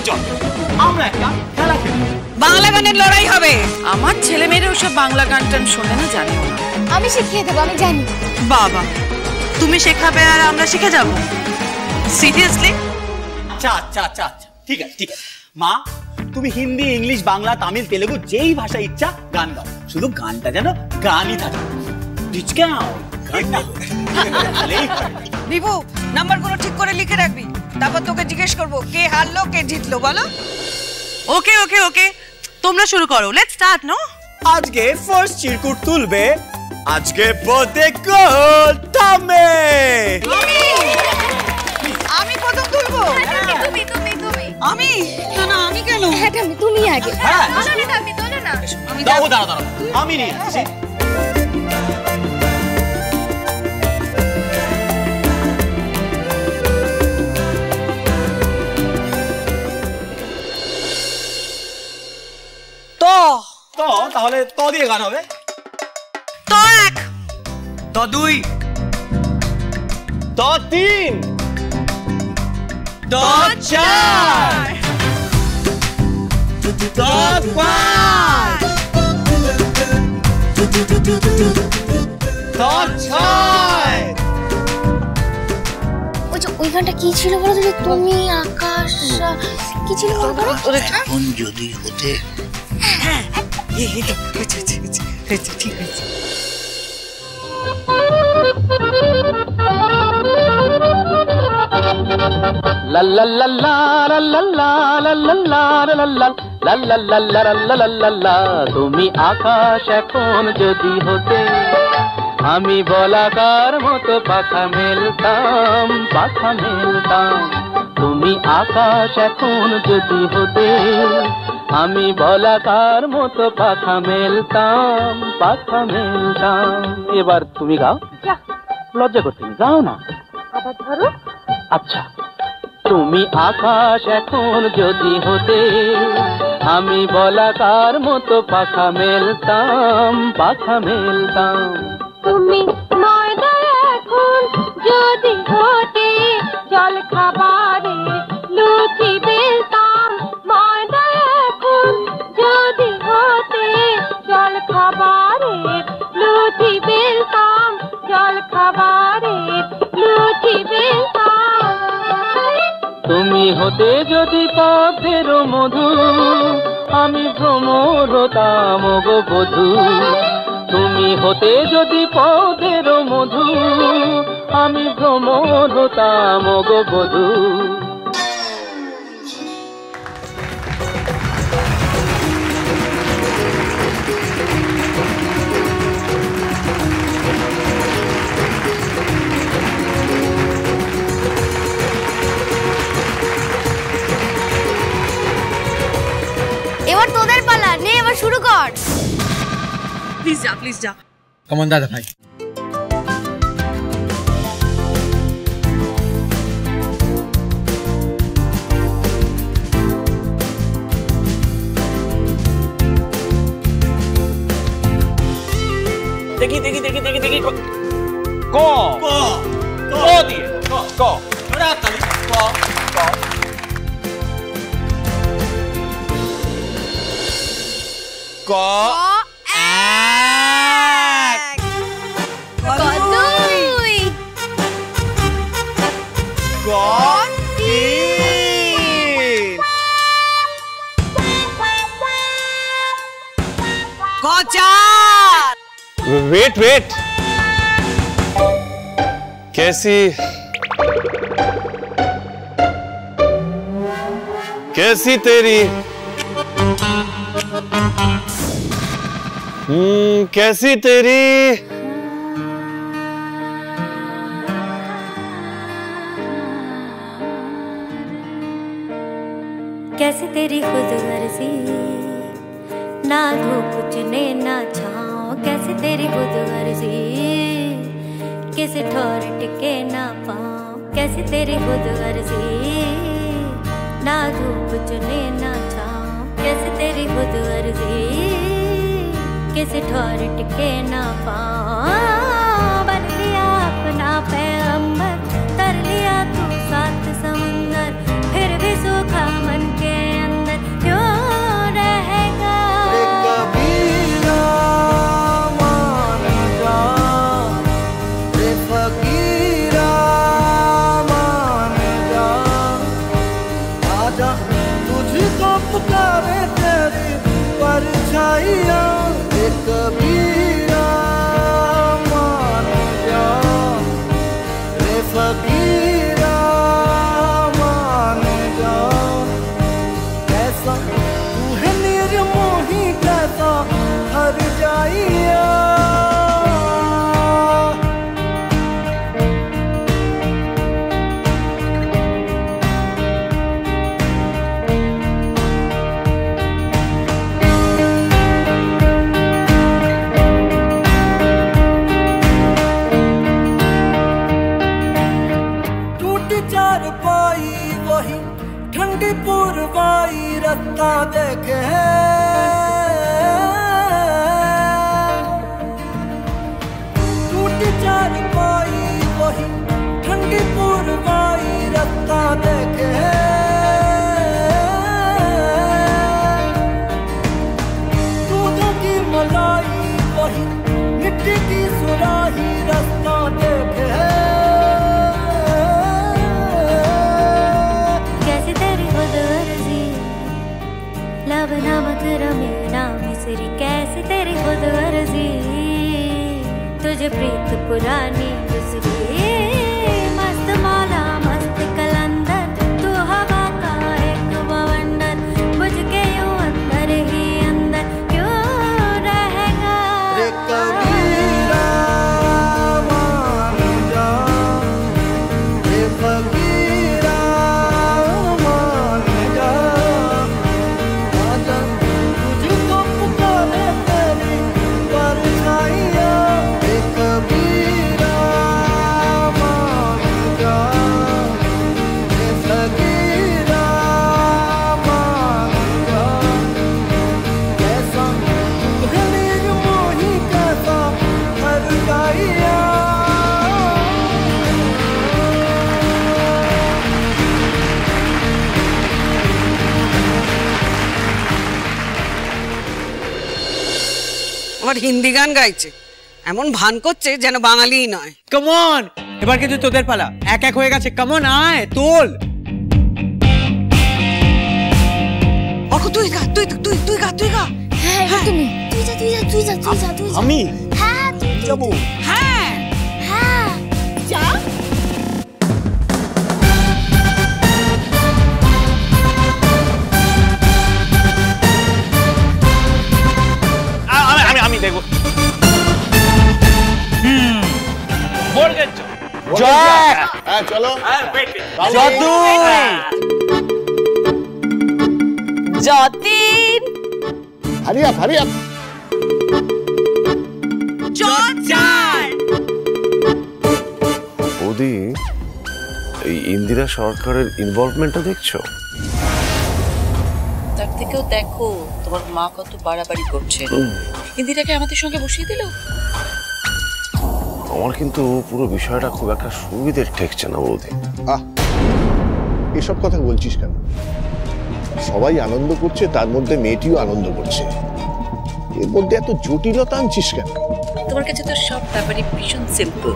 চল আমরা একটা খেলা খেলি, বাংলা গানের লড়াই হবে। আমার ছেলে মেয়েরা ওসব বাংলা গান টান শোনে না, জানিও না। আমি শিখিয়ে দেবো, আমি জানি। বাবা, তুমি শেখাবে আর আমরা শিখে যাব? সিরিয়াসলি? আচ্ছা আচ্ছা আচ্ছা আচ্ছা, ঠিক আছে ঠিক আছে। মা, তুমি হিন্দি, ইংলিশ, বাংলা, তামিল, তেলেগু যেই ভাষা ইচ্ছা গান গাও, শুধু গানটা যেন গানই থাকে। বিভু, নাম্বারগুলো ঠিক করে লিখে রাখবি, তারপর তোকে জিজ্ঞেস করবো কে হারলো কে জিতলো, বলো? ওকে ওকে ওকে, তোমরা শুরু করো। Let's start. নো, আজকে ফার্স্ট চিরকুট তুলবে, আজকে বলতে গোল থামে। আমি প্রথম তুলবো। তুমি তুমি তুমি আমি? না না, আমি কেন? হ্যাঁ তুমি আগে। হ্যাঁ তুমি তোলো না। দাও, দাঁড়া দাঁড়া, আমি নিয়ে আসছি। তো তাহলে তো দিয়ে গান হবে। তো এক, তো দুই, তো তিন, তো চার, তো পাঁচ, তো ছয়। ওই গানটা কি ছিল বলো তো? তুমি আকাশ কি ছিল বলো? যদি হতে। হ্যাঁ ঠিক আছে। লা লা লা লা লা লা লা লা লা লা লা লা লা লা লা লা লা লা লা। তুমি আকাশ এখন যদি হতে, আমি বলাকার মতো পাখা মেলতাম, পাখা মেলতাম। তুমি আকাশ এখন যদি হতে, আমি বলাকার মতো পাখা মেলতাম, পাখা মেলতাম। এবার তুমি গাও। লজ্জা করতে গাও না। আবার ধরো। আচ্ছা, তুমি আকাশ এখন যদি হতে, আমি বলাকার মতো পাখা মেলতাম, পাখা মেলতাম। তুমি ময়দা এখন যদি হতে, জল খাবারে লুচি বেলতাম। ময়দা এখন যদি হতে, জল খাবারে লুচি বেলতাম, জল খাবারে লুচি বেলতাম। তুমি হতে যদি পদ্মের মধু, আমি ভ্রমর হতাম গো বধূ। তুমি হতে যদি পদ্মের মধু, আমি ভ্রমর হতাম গো বধূ। এবার তোদের পালা, নে এবার শুরু কর। প্লিজ যা। কমন দাদা ভাই। দেখি দেখি দেখি দেখি দেখি ক ক ক দিয়ে ক ক রাতালি ক ক ক এক দুই ক তিন ক চার। वेट वेट, कैसी कैसी तेरी कैसी तेरी कैसी तेरी खुद गर्जी, ना धूप चुने ना छाँव। कैसी तेरी खुद गर्जी, किसी ठोर टिके ना पाँव। कैसी तेरी खुद गर्जी, ना धूप चुने ना छाँव। कैसी तेरी खुद गर्जी, किसी ठोर टिके ना पाँव। बन लिया अपना पैगंबर, तर लिया तू सात समुंदर, फिर भी सूखा मन के ठंडी पूर्वाई रास्ता देखे टूटी चारपाई वही ठंडी पूर्वाई रास्ता देखे दूध की मलाई वही मिट्टी की सुराही रास्ता देखे कैसे तेरी खुदगर्जी लब नमक रमीना मिसरी कैसे तेरी खुदगर्जी तुझे प्रीत पुरानी गुजरी मस्त मौला मस्त कलंदर तू हवा का एक बवंडर बुझ के यूं अंदर ही अंदर क्यों रहेगा कबीरा मान जा रे फकीरा मान जा आजा तुझको पुकारे तेरी परछाइयाँ रे कबीरा मान जा रे फकीरा मान जा कैसा गलीर मोही कैसा हर गाइया আবার হিন্দি গান গাইছে, এমন ভান করছে যেন বাঙালিই নয়। কমন, এবার কিন্তু তোদের পালা। এক এক হয়ে গেছে, কমন আয় তোল। অর্ক তুই গা, তুই তুই তুই গা, তুই গা। হ্যাঁ তুমি তুই যা তুই যা তুই যা তুই যা তুই যা আমি হ্যাঁ তুই যাবো। হ্যাঁ হ্যাঁ যা আমি দেখবো। হ্যাঁ চলো যতীন হারিয়া জোরজার বৌদি, এই ইন্দিরা সরকারের ইনভলভমেন্টটা দেখছো? তার থেকেও দেখো তোমার মা কত বাড়াবাড়ি করছে। ইন্দিরাকে আমাদের সঙ্গে বসিয়ে দিল। আমার কিন্তু পুরো বিষয়টা খুব একটা সুবিধের ঠেকছে না বৌদি। এসব কথা বলছিস কেন? সবাই আনন্দ করছে, তার মধ্যে মেয়েটিও আনন্দ করছে, এর মধ্যে এত জটিলতা আনছিস কেন? তোমার কাছে তো সব ব্যাপারই ভীষণ সিম্পল।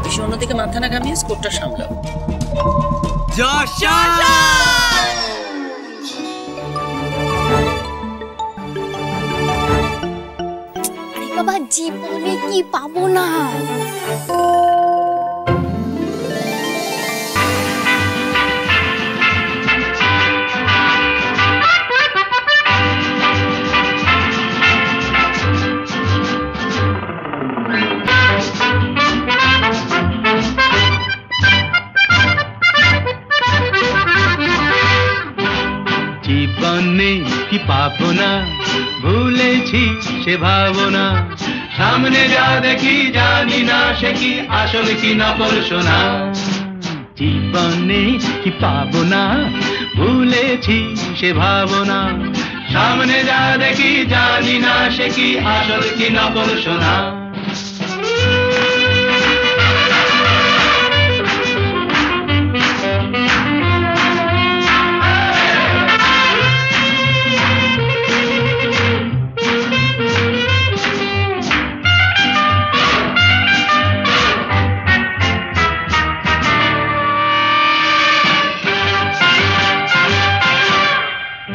বেশি অন্যদিকে মাথা না ঘামিয়ে স্কোরটা সামলাও। বাবা জীবনে কি পাবো না। জীবনে কি পাবো না, ভুলেছি সে ভাবনা, সামনে যা দেখি জানি না সে কি আসল কি নকল সোনা। জীবনে কি পাবো না, ভুলেছি সে ভাবনা, সামনে যা দেখি জানি না সে কি আসল কি নকল সোনা।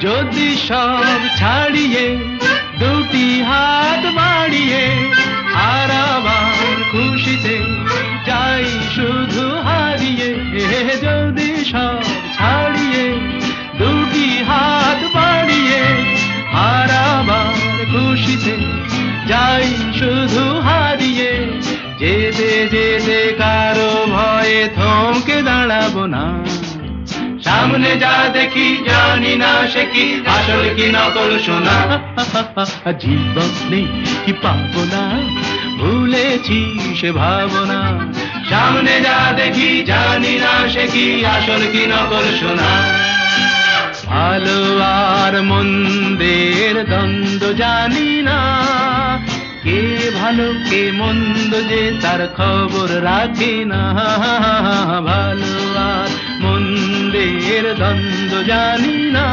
যদি সব ছাড়িয়ে দুটি হাত বাড়িয়ে আর আবার খুশিতে যাই শুধু হারিয়ে, যদি সব ছাড়িয়ে দুটি হাত বাড়িয়ে আর আবার খুশিতে যাই শুধু হারিয়ে, যেতে যেতে কারো ভয়ে থমকে দাঁড়াবো না, সামনে যা দেখি জানি না সে কি আসল কি নকল সোনা। জীবনে কি পাবো না, ভুলেছি সে ভাবনা, সামনে যা দেখি জানি না সে কি আসল কি নকল সোনা। ভালো আর মন্দের দ্বন্দ্ব জানি না, কে ভালো কে মন্দ যে তার খবর রাখি না। ভালো আর মন্দের দ্বন্দ্ব জানি না,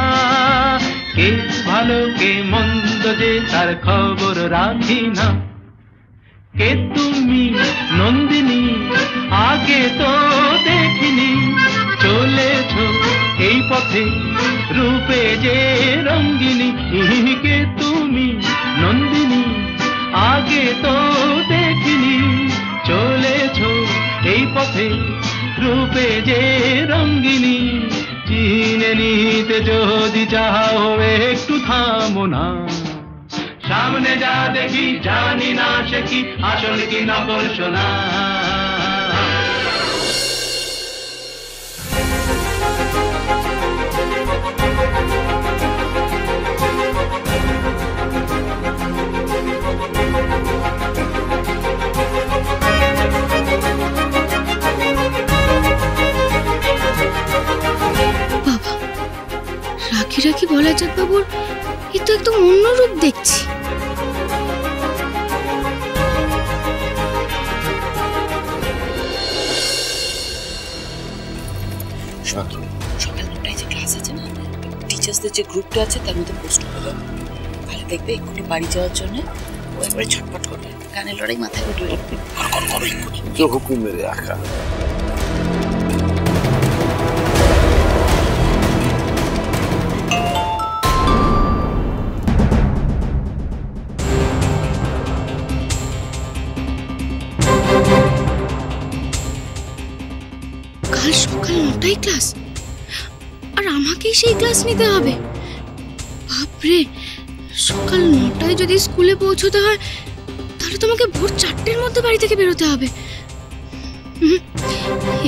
কে ভালো কে মন্দ যে তার খবর রাখি না। কে তুমি নন্দিনী আগে তো দেখিনি, চলেছ এই পথে রূপে যে রঙ্গিনী। কে তুমি নন্দিনী আগে তো দেখিনি, চলেছ এই পথে রূপে যে রঙ্গিনী। চিনে নিতে যদি চাও একটু থামো না, সামনে যা দেখি জানি না সে কি আসল কি নকল সোনা। রাখি রাখি ভোলাচাঁদ বাবুর এ তো একদম অন্য রূপ দেখছি। সকাল 9টায় যে ক্লাস আছে না, টিচার্সদের যে গ্রুপটা আছে তার মধ্যে পোস্ট করে দাও। তাহলে দেখবে এক্ষুনি বাড়ি যাওয়ার জন্য ও একবারে ছটফট করবে, গানের লড়াই মাথায় উঠবে। হুকুম মেরে আঁকা। কাল সকাল 9টায় ক্লাস, আর আমাকেই সেই ক্লাস নিতে হবে। বাপরে, সকাল 9টায় যদি স্কুলে পৌঁছতে হয় তাহলে তোমাকে ভোর 4টের মধ্যে বাড়ি থেকে বেরোতে হবে।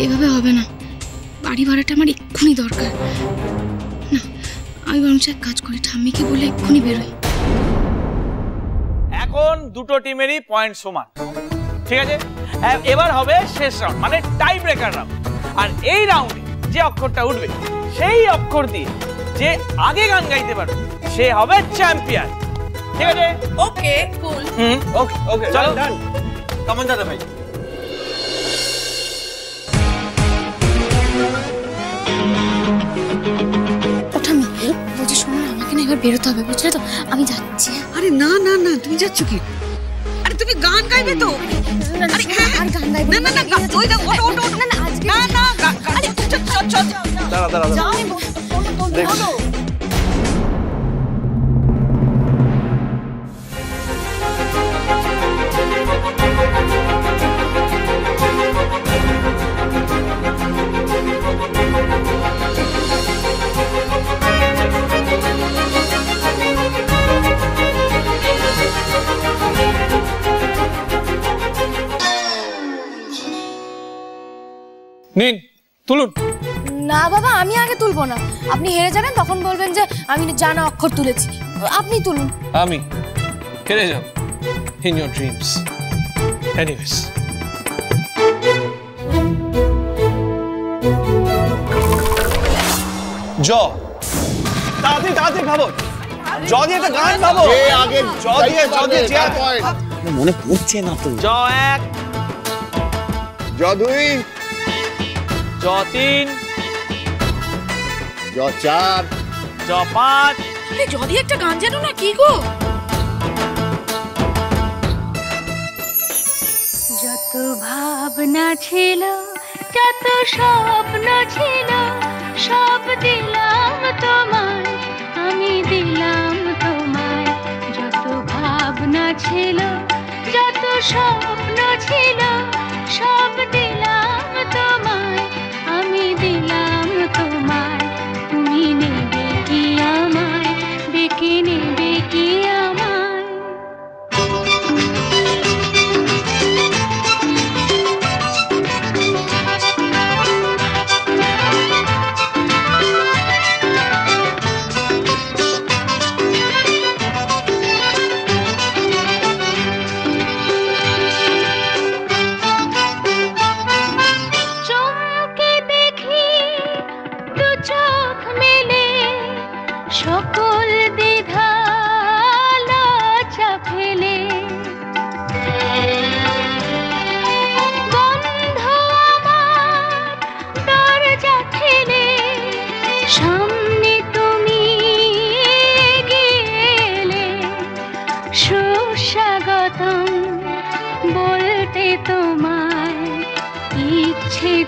এভাবে হবে না, বাড়ি ভাড়াটা আমার এক্ষুনি দরকার। না, আমি বরঞ্চ এক কাজ করি, ঠাম্মিকে বলে এক্ষুনি বেরোই। এখন দুটো টিমেরই পয়েন্ট সমান, ঠিক আছে? এবার হবে শেষ রাউন্ড, মানে টাই ব্রেকার রাউন্ড। আর এই রাউন্ডে যে অক্ষরটা উঠবে সেই অক্ষর দিয়ে যে আগে গান গাইতে পারবে সে হবে চ্যাম্পিয়ন, ঠিক আছে? ওকে, কুল। ওকে ওকে, চলো ডান। কেমন দাদা ভাই? বলছি শোনো, আমাকে না এবার বেরোতে হবে, বুঝলে তো? আমি যাচ্ছি। আরে না না না, তুমি যাচ্ছ কি? আরে তুমি গান গাইবে তো? আরে আর গান গাইবো না না না, ওই দেখো, ওটো ওটো। না না, আজকে না না, আরে চল চল চল। দাঁড়া দাঁড়া যাও, আমি বলো। নিন, তুলুন। না বাবা, আমি আগে তুলবো না। আপনি হেরে যাবেন, তখন বলবেন যে আমি জানা অক্ষর তুলেছি। আপনি তুলুন। আমি হেরে যাব in your dreams. Anyways. জ, তাড়াতাড়ি তাড়াতাড়ি ভাবো, জ দিয়ে একটা গান ভাবো। যে আগে জ দিয়ে চেয়ার পয়েন্ট। মনে পড়ছে না তো। জ 1, জ 2, জ 3, জ 4, জ 5। যদি একটা গান জানো না, কি গো? যত ভাবনা ছিল, যত স্বপ্ন ছিল, সব দিলাম তোমায়, আমি দিলাম তোমায়। যত ভাবনা ছিল, যত স্বপ্ন ছিল, সব দিলাম তোমায়, আমি দিলাম তোমায়। তুমি নেবে কি আমায়, বেঁকে নেবে কি আমায়?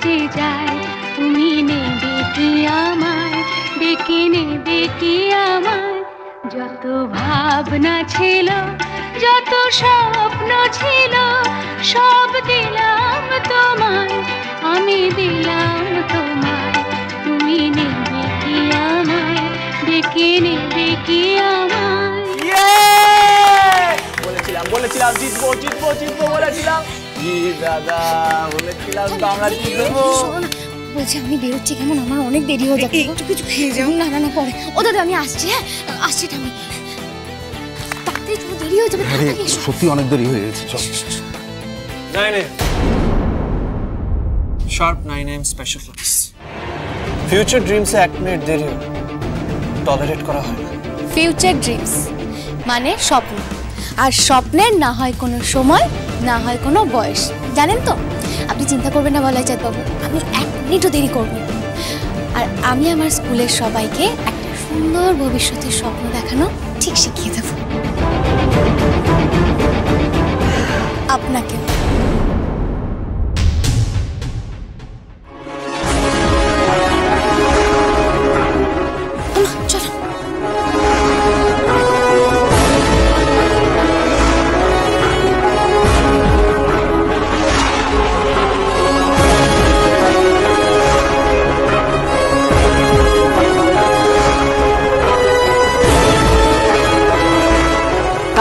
যে যায় তুমি নেবে কি আমায়, ডেকে নেবে কি আমায়। যত ভাবনা ছিল, যত স্বপ্ন ছিল, সব দিলাম তোমায়, আমি দিলাম তোমায়। তুমি নেবে কি আমায়, ডেকে নেবে কি আমায়। বলেছিলাম জিতবো জিতবো জিতবো বলেছিলাম। দাদা বলেছিলাম তো আমরা জিতবো। বলছি আমি বেরোচ্ছি, কেমন আমার অনেক দেরি হয়ে যাচ্ছে। একটু কিছু খেয়ে যাও। না না না পরে। ও দাদা আমি আসছি, হ্যাঁ আসছি। আমি তাড়াতাড়ি চলো, দেরি হয়ে যাবে। সত্যি অনেক দেরি হয়ে গেছে। চল 9 AM sharp 9 AM special class. Future ড্রিমসে 1 মিনিট দেরি টলারেট করা হয় না। ফিউচার ড্রিমস মানে স্বপ্ন, আর স্বপ্নের না হয় কোনো সময়, না হয় কোনো বয়স, জানেন তো? আপনি চিন্তা করবেন না বলাই চাঁদ বাবু, আমি 1 মিনিটও দেরি করব। আর আমি আমার স্কুলের সবাইকে একটা সুন্দর ভবিষ্যতের স্বপ্ন দেখানো ঠিক শিখিয়ে দেব। আপনাকে চলো।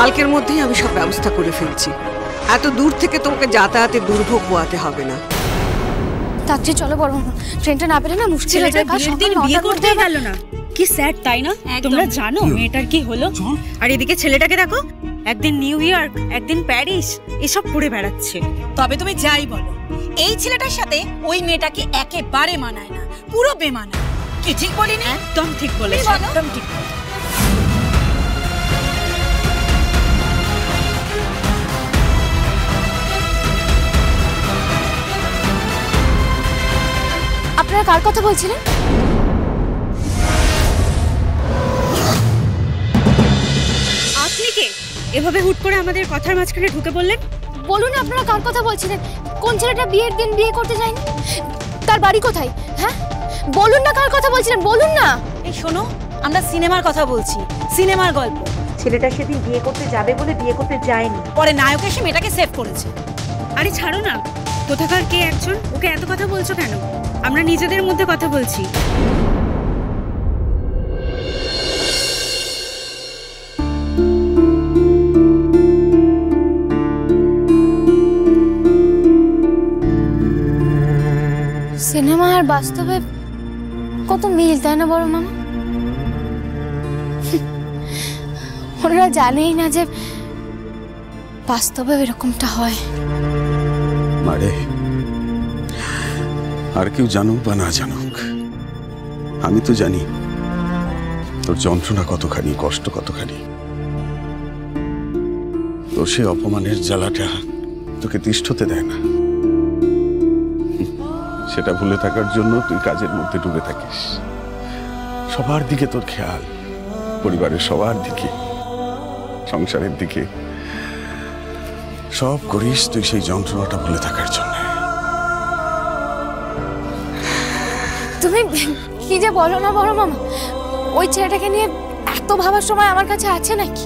কালকের মধ্যেই আমি সব ব্যবস্থা করে ফেলছি। এত দূর থেকে তোমাকে যাতায়াতে দুর্ভোগ পোয়াতে হবে না। তার চেয়ে চলো বরং ট্রেনটা না পেলে না মুশকিল হয়ে যায়। বিয়ে করতে গেল না, কি স্যাড তাই না? তোমরা জানো মেয়েটার কি হলো? আর এদিকে ছেলেটাকে দেখো, একদিন নিউ ইয়র্ক, একদিন প্যারিস, এসব ঘুরে বেড়াচ্ছে। তবে তুমি যাই বলো, এই ছেলেটার সাথে ওই মেয়েটাকে একেবারে মানায় না, পুরো বেমানায়। কি ঠিক বলিনি? একদম ঠিক বলেছ, একদম ঠিক। আপনারা কার কথা বলছিলেন? আপনি কে এভাবে হুট করে আমাদের কথার মাঝখানে ঢুকে বললেন? বলুন আপনারা কার কথা বলছিলেন? কোন ছেলেটা বিয়ের দিন বিয়ে করতে যায়নি? তার বাড়ি কোথায়? হ্যাঁ বলুন না কার কথা বলছিলেন, বলুন না। এই শোনো, আমরা সিনেমার কথা বলছি, সিনেমার গল্প। ছেলেটা সেদিন বিয়ে করতে যাবে বলে বিয়ে করতে যায়নি, পরে নায়ক এসে মেয়েটাকে সেভ করেছে। আরে ছাড়ো না, কোথাকার কে একজন, ওকে এত কথা বলছো কেন? আমরা নিজেদের মধ্যে কথা বলছি। সিনেমা আর বাস্তবে কত মিল, তাই না বড় মামা? ওরা জানেই না যে বাস্তবে এরকমটা হয়। মারে, আর কেউ জানুক বা না জানুক, আমি তো জানি তোর যন্ত্রণা কতখানি, কষ্ট কতখানি। তোর সে অপমানের জ্বালাটা তোকে তিষ্ঠতে দেয় না। সেটা ভুলে থাকার জন্য তুই কাজের মধ্যে ডুবে থাকিস। সবার দিকে তোর খেয়াল, পরিবারের সবার দিকে, সংসারের দিকে, সব করিস তুই সেই যন্ত্রণাটা ভুলে থাকার জন্য। তুমি কি যে বলো না বড় মামা, ওই ছেলেটাকে নিয়ে এত ভাবার সময় আমার কাছে আছে নাকি?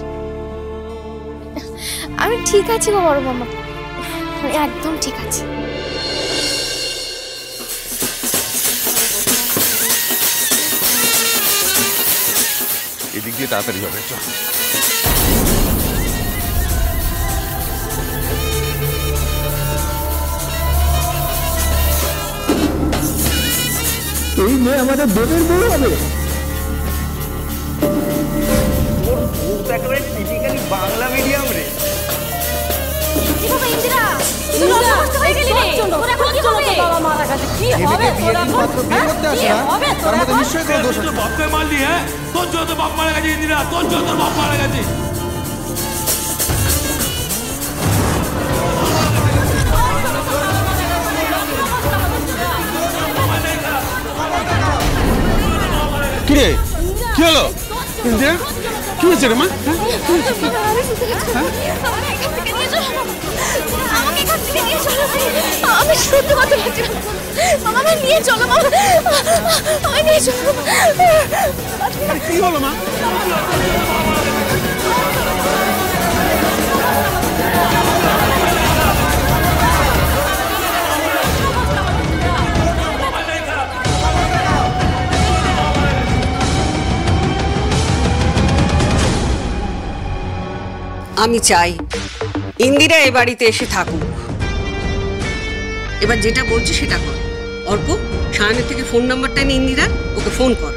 আমি ঠিক আছি গো বড় মামা, আমি একদম ঠিক আছি। এদিক দিয়ে তাড়াতাড়ি হবে, চল। এই মেয়ে আমাদের দেবের বউ হবে। তোর বউ তো একেবারে টিপিক্যালি বাংলা মিডিয়াম রে। মারলি, হ্যাঁ? তোর জন্য বাপ মারা গেছে ইন্দিরা, তোর জন্য বাপ মারা গেছে। কিরে, কি হলো? ইন্দিরা, কি হয়েছে রে মা? আমি সত্যি কথা বলছিলাম, নিয়ে চলো মা, আমায় নিয়ে চলো। কি হলো মা? আমি চাই ইন্দিরা এ বাড়িতে এসে থাকুক। এবার যেটা বলছি সেটা কর। অর্ক, সায়নের থেকে ফোন নাম্বারটা নিয়ে ইন্দিরা, ওকে ফোন কর।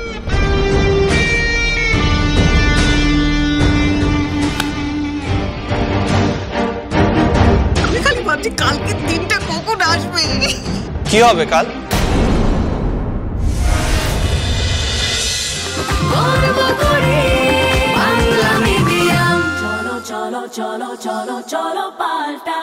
আমি খালি ভাবছি কালকের দিনটা কখন আসবে। কি হবে কাল? চলো চলো চলো চলো চলো পাল্টা